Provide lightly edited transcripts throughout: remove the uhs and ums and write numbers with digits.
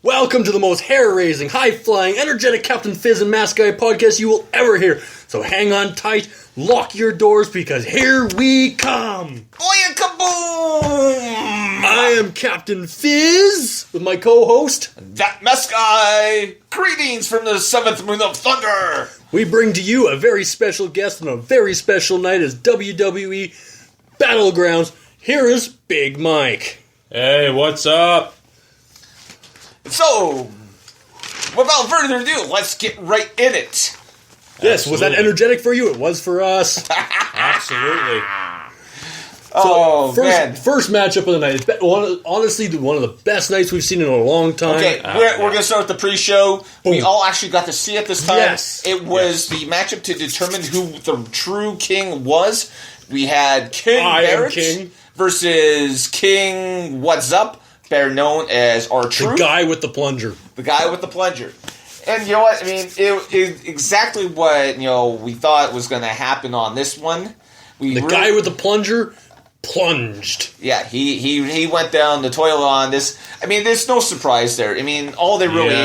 Welcome to the most hair-raising, high-flying, energetic Captain Fizz and Mask Guy podcast you will ever hear. So hang on tight, lock your doors, because here we come! Oya kaboom! I am Captain Fizz, with my co-host... That Mask Guy! Greetings from the seventh moon of thunder! We bring to you a very special guest on a very special night as WWE Battlegrounds. Here is Big Mike. Hey, what's up? So, without further ado, let's get right in it. Yes, was that energetic for you? It was for us. Absolutely. First matchup of the night. It's honestly one of the best nights we've seen in a long time. Okay, we're going to start with the pre-show. Boom. We all actually got to see it this time. Yes. It was the matchup to determine who the true king was. We had King Barrett versus King What's Up, better known as R-Truth. The guy with the plunger. The guy with the plunger. And you know what? I mean, it exactly what we thought was going to happen on this one. Guy with the plunger plunged. Yeah, he went down the toilet on this. I mean, there's no surprise there. I mean, all they really...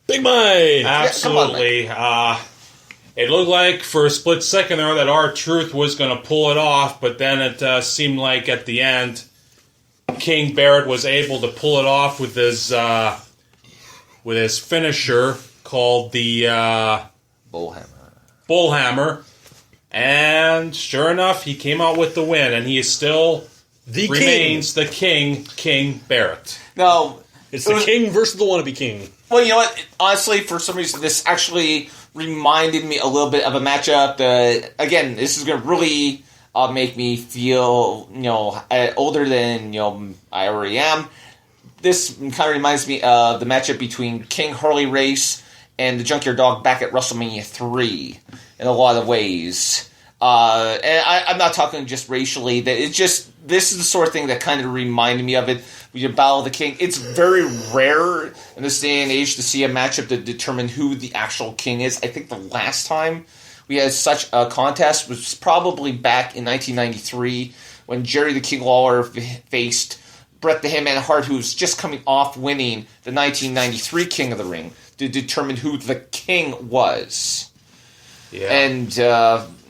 Big Mike! Absolutely. Yeah, come on, Mike. It looked like for a split second there that R-Truth was going to pull it off, but then it seemed like at the end, King Barrett was able to pull it off with his finisher called the Bullhammer. And sure enough, he came out with the win, and he is still remains the King Barrett. No, it's the king versus the wannabe king. Well, you know what? Honestly, for some reason, this actually reminded me a little bit of a matchup. Again, this is going to really make me feel, older than I already am. This kind of reminds me of the matchup between King Harley Race and the Junkyard Dog back at WrestleMania 3 in a lot of ways. And I'm not talking just racially. This is the sort of thing that kind of reminded me of it. We did Battle of the King. It's very rare in this day and age to see a matchup to determine who the actual king is. I think the last time we had such a contest was probably back in 1993 when Jerry the King Lawler faced Bret the Hitman Hart, who was just coming off winning the 1993 King of the Ring, to determine who the king was. Yeah. And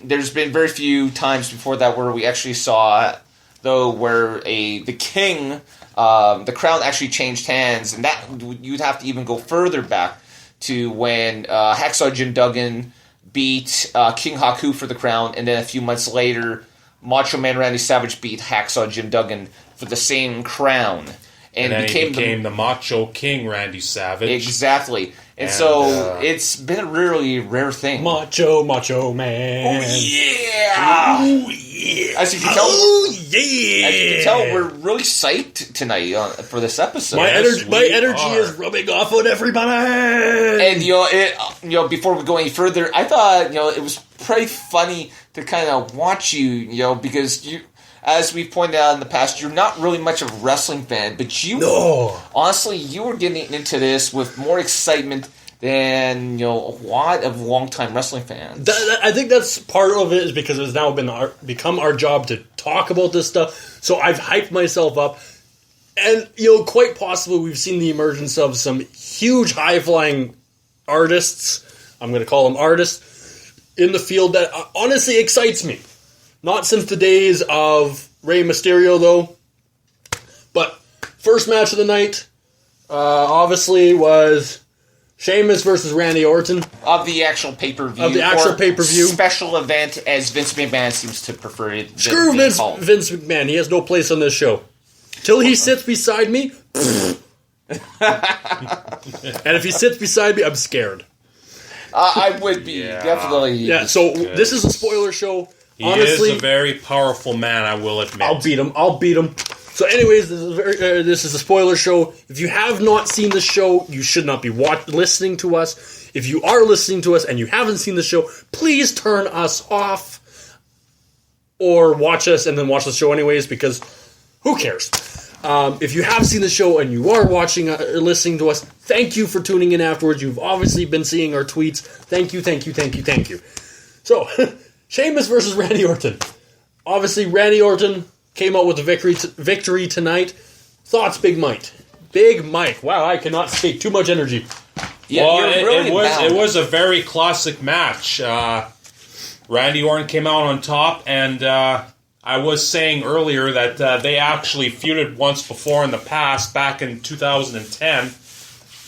there's been very few times before that where we actually saw, though, where the king, the crown actually changed hands, and that you'd have to even go further back to when Hacksaw Jim Duggan beat King Haku for the crown, and then a few months later, Macho Man Randy Savage beat Hacksaw Jim Duggan for the same crown. And then he became the Macho King Randy Savage. Exactly. And so it's been a really rare thing. Macho Man. Oh, yeah! Oh, yeah! As you can tell, we're really psyched tonight for this episode. My energy is rubbing off on everybody. And before we go any further, I thought it was pretty funny to kind of watch you, because you. As we've pointed out in the past, you're not really much of a wrestling fan, but honestly, you were getting into this with more excitement than a lot of longtime wrestling fans. I think that's part of it, is because it's now become our job to talk about this stuff. So I've hyped myself up, and quite possibly we've seen the emergence of some huge high flying artists. I'm going to call them artists in the field that honestly excites me. Not since the days of Rey Mysterio, though. But first match of the night, obviously, was Sheamus versus Randy Orton. Of the actual pay-per-view. Special event, as Vince McMahon seems to prefer it. Screw Vince McMahon. He has no place on this show. Till he sits beside me. And if he sits beside me, I'm scared. I would be, definitely. Yeah, so this is a spoiler show. Honestly, is a very powerful man, I will admit. I'll beat him. So anyways, this is a spoiler show. If you have not seen the show, you should not be listening to us. If you are listening to us and you haven't seen the show, please turn us off. Or watch us and then watch the show anyways, because who cares? If you have seen the show and you are watching or listening to us, thank you for tuning in afterwards. You've obviously been seeing our tweets. Thank you. So... Sheamus versus Randy Orton. Obviously, Randy Orton came out with a victory tonight. Thoughts, Big Mike? Big Mike. Wow, I cannot say too much energy. Yeah, Well, you're really it was a very classic match. Randy Orton came out on top, and I was saying earlier that they actually feuded once before in the past, back in 2010.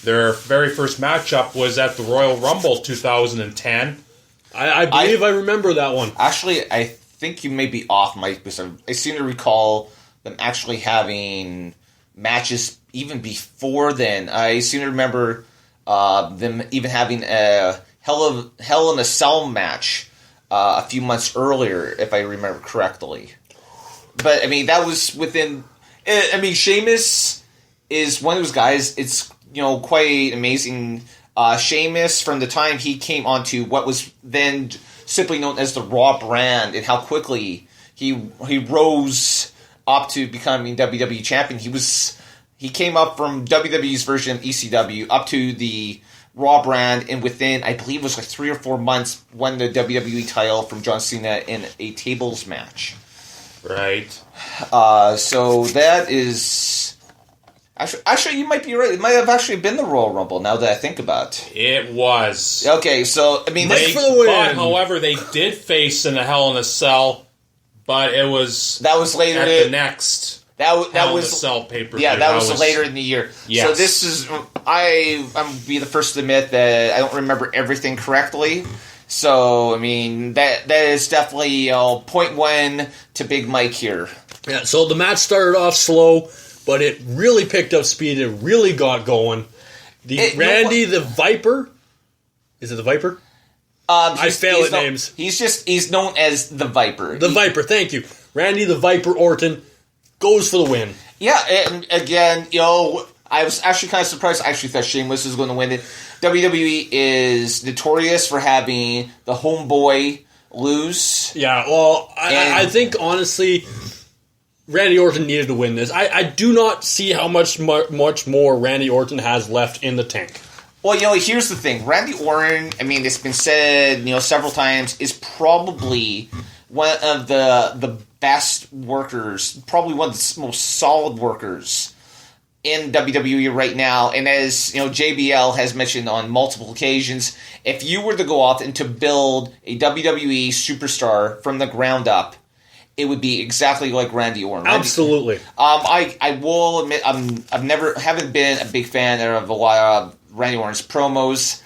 Their very first matchup was at the Royal Rumble 2010. I believe I remember that one. Actually, I think you may be off, Mike, because I seem to recall them actually having matches even before then. I seem to remember them even having a Hell in a Cell match a few months earlier, if I remember correctly. But, I mean, that was within... I mean, Sheamus is one of those guys, it's, quite amazing. Sheamus, from the time he came onto what was then simply known as the Raw brand, and how quickly he rose up to becoming WWE champion. He came up from WWE's version of ECW up to the Raw brand, and within, I believe it was like 3 or 4 months, won the WWE title from John Cena in a tables match. Right. So that is... Actually, you might be right. It might have actually been the Royal Rumble, now that I think about it. It was. Okay, so, I mean... for the win. But, however, they did face in a Hell in a Cell, but it was... That was later... At the next... That Hell was in a Cell pay-per-view. Yeah, that was later in the year. Yes. So this is... I'm be the first to admit that I don't remember everything correctly. So, I mean, that is definitely point one to Big Mike here. Yeah, so the match started off slow, but it really picked up speed. It really got going. Randy the Viper... Is it the Viper? I fail at names. He's known as the Viper. The Viper, thank you. Randy the Viper Orton goes for the win. Yeah, and again, I was actually kind of surprised. I actually thought Sheamus was going to win it. WWE is notorious for having the homeboy lose. Yeah, well, I think, honestly, Randy Orton needed to win this. I do not see how much more Randy Orton has left in the tank. Well, here's the thing. Randy Orton, I mean, it's been said, several times, is probably one of the best workers, probably one of the most solid workers in WWE right now. And as, JBL has mentioned on multiple occasions, if you were to go off and to build a WWE superstar from the ground up, it would be exactly like Randy Orton. Absolutely. I will admit, haven't been a big fan of a lot of Randy Orton's promos,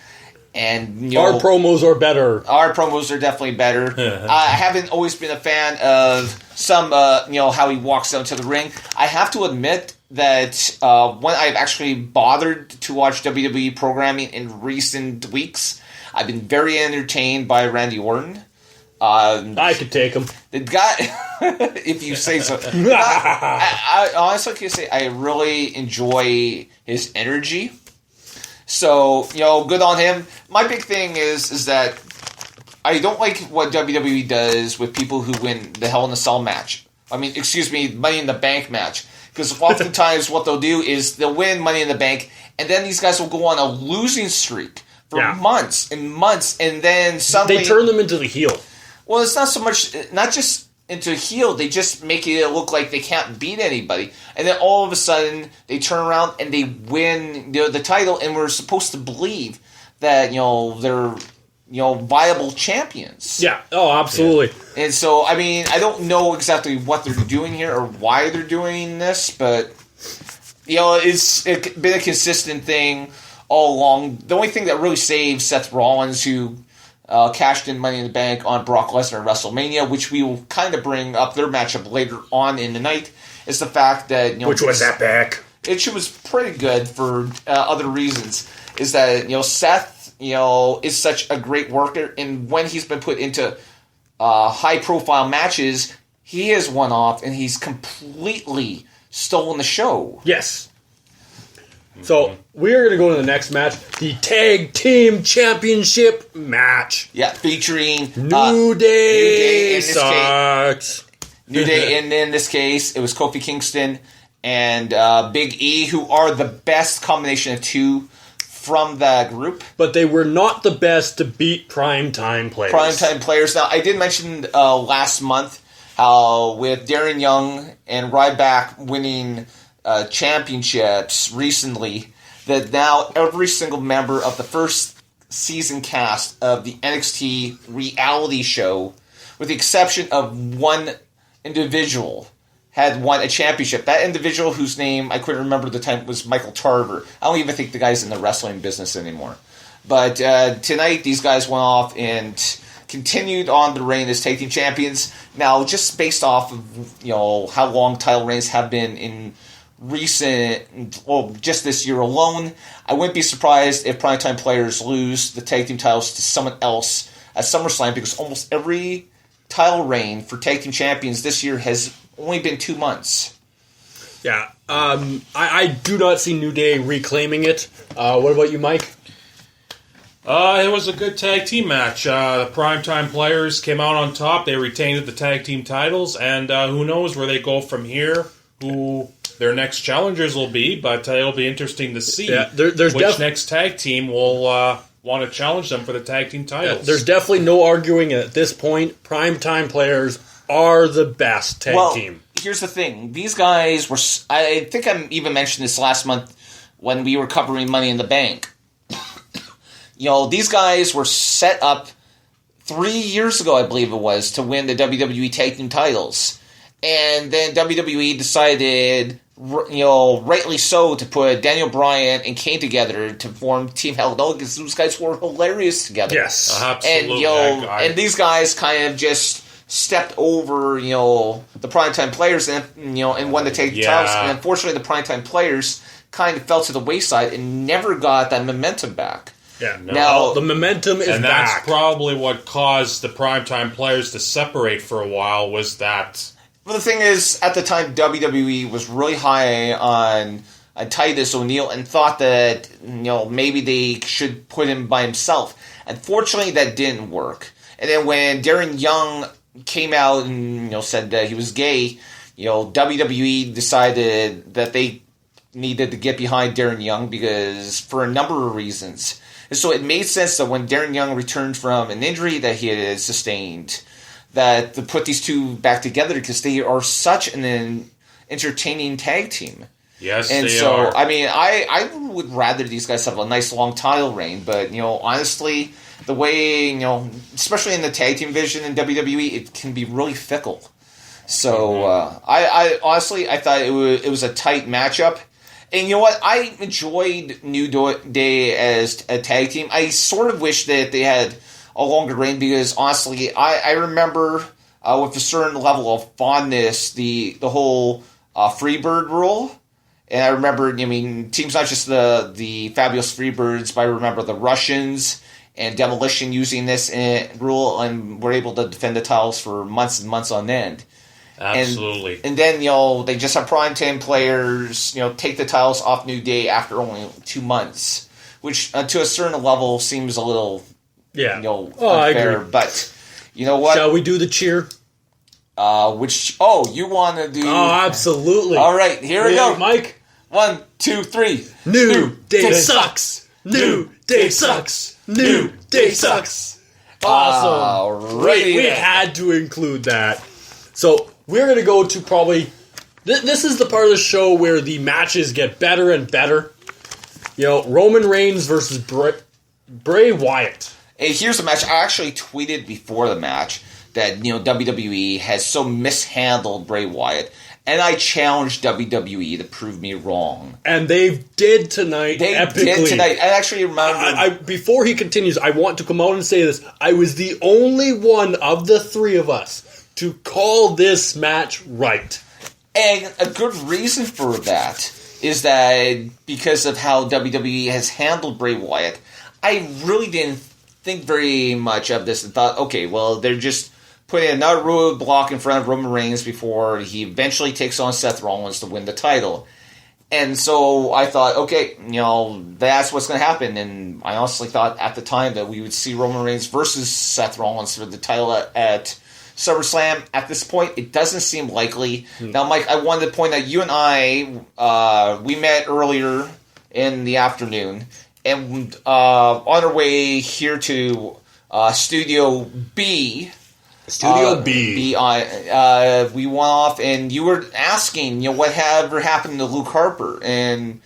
and our promos are better. Our promos are definitely better. I haven't always been a fan of some, how he walks down to the ring. I have to admit that when I've actually bothered to watch WWE programming in recent weeks, I've been very entertained by Randy Orton. I could take him. The guy, if you say so. I honestly can say I really enjoy his energy. So, good on him. My big thing is that I don't like what WWE does with people who win the Hell in a Cell match. Money in the Bank match. Because oftentimes what they'll do is they'll win Money in the Bank, and then these guys will go on a losing streak for months and months, and then suddenly... They turn them into the heel. Well, it's not so much, not just into heel, they just make it look like they can't beat anybody. And then all of a sudden, they turn around and they win the title, and we're supposed to believe that, they're, viable champions. Yeah, oh, absolutely. Yeah. And so, I mean, I don't know exactly what they're doing here or why they're doing this, but, it's been a consistent thing all along. The only thing that really saved Seth Rollins, who... cashed in Money in the Bank on Brock Lesnar at WrestleMania, which we will kind of bring up their matchup later on in the night, is the fact that... which was epic. It was pretty good for other reasons, is that, Seth, is such a great worker, and when he's been put into high-profile matches, he has won off, and he's completely stolen the show. Yes. So, we're going to go to the next match, the Tag Team Championship match. Yeah, featuring... New Day sucks. New Day, and in this case, it was Kofi Kingston and Big E, who are the best combination of two from that group. But they were not the best to beat primetime players. Primetime players. Now, I did mention last month how with Darren Young and Ryback winning championships recently that now every single member of the first season cast of the NXT reality show, with the exception of one individual, had won a championship. That individual, whose name I couldn't remember at the time, was Michael Tarver. I don't even think the guy's in the wrestling business anymore. But tonight, these guys went off and continued on the reign as tag team champions. Now, just based off of how long title reigns have been in recent, just this year alone, I wouldn't be surprised if Primetime Players lose the tag team titles to someone else at SummerSlam, because almost every title reign for tag team champions this year has only been 2 months. Yeah, I do not see New Day reclaiming it. What about you, Mike? It was a good tag team match. The Primetime Players came out on top. They retained the tag team titles, and who knows where they go from here, who their next challengers will be, but it'll be interesting to see which next tag team will want to challenge them for the tag team titles. Yeah, there's definitely no arguing at this point. Primetime Players are the best tag team. Here's the thing. These guys were... I think I even mentioned this last month when we were covering Money in the Bank. These guys were set up 3 years ago, I believe it was, to win the WWE Tag Team titles. And then WWE decided, rightly so, to put Daniel Bryan and Kane together to form Team Hell No, because those guys were hilarious together. Yes, absolutely. And these guys kind of just stepped over, the Primetime Players and won the Tag Team titles. And unfortunately, the Primetime Players kind of fell to the wayside and never got that momentum back. Yeah, now the momentum is back. And that's probably what caused the Primetime Players to separate for a while, was that... Well, the thing is, at the time, WWE was really high on Titus O'Neil and thought that, maybe they should put him by himself. Unfortunately, that didn't work. And then when Darren Young came out and, said that he was gay, WWE decided that they needed to get behind Darren Young because for a number of reasons. And so it made sense that when Darren Young returned from an injury that he had sustained, that to put these two back together, because they are such an entertaining tag team. Yes, and they so, are. I mean, I would rather these guys have a nice long title reign, but, honestly, the way, especially in the tag team division in WWE, it can be really fickle. So, I honestly, I thought it was a tight matchup. And you know what? I enjoyed New Day as a tag team. I sort of wish that they had a longer reign because, honestly, I remember with a certain level of fondness the whole Freebird rule. And I remember, teams not just the Fabulous Freebirds, but I remember the Russians and Demolition using this rule and were able to defend the titles for months and months on end. Absolutely. And then, they just have Primetime Players, take the titles off New Day after only 2 months, which to a certain level seems a little, unfair. I agree. But, you know what? Shall we do the cheer? You want to do... Oh, absolutely. All right, here we go. Mike. 1, 2, 3. New Day sucks. New Day sucks. New Day sucks. Awesome. We had to include that. So we're going to go to probably... This is the part of the show where the matches get better and better. Roman Reigns versus Bray Wyatt. Hey, here's a match. I actually tweeted before the match that, WWE has so mishandled Bray Wyatt. And I challenged WWE to prove me wrong. And they did tonight. I actually remember... before he continues, I want to come out and say this. I was the only one of the three of us to call this match right. And a good reason for that is that because of how WWE has handled Bray Wyatt, I really didn't think very much of this and thought, okay, well, they're just putting another roadblock in front of Roman Reigns before he eventually takes on Seth Rollins to win the title. And so I thought, okay, that's what's going to happen. And I honestly thought at the time that we would see Roman Reigns versus Seth Rollins for the title at SummerSlam. At this point, it doesn't seem likely. Now, Mike, I wanted to point out, you and I, we met earlier in the afternoon, and on our way here to Studio B, Studio B. We went off, and you were asking, whatever happened to Luke Harper, and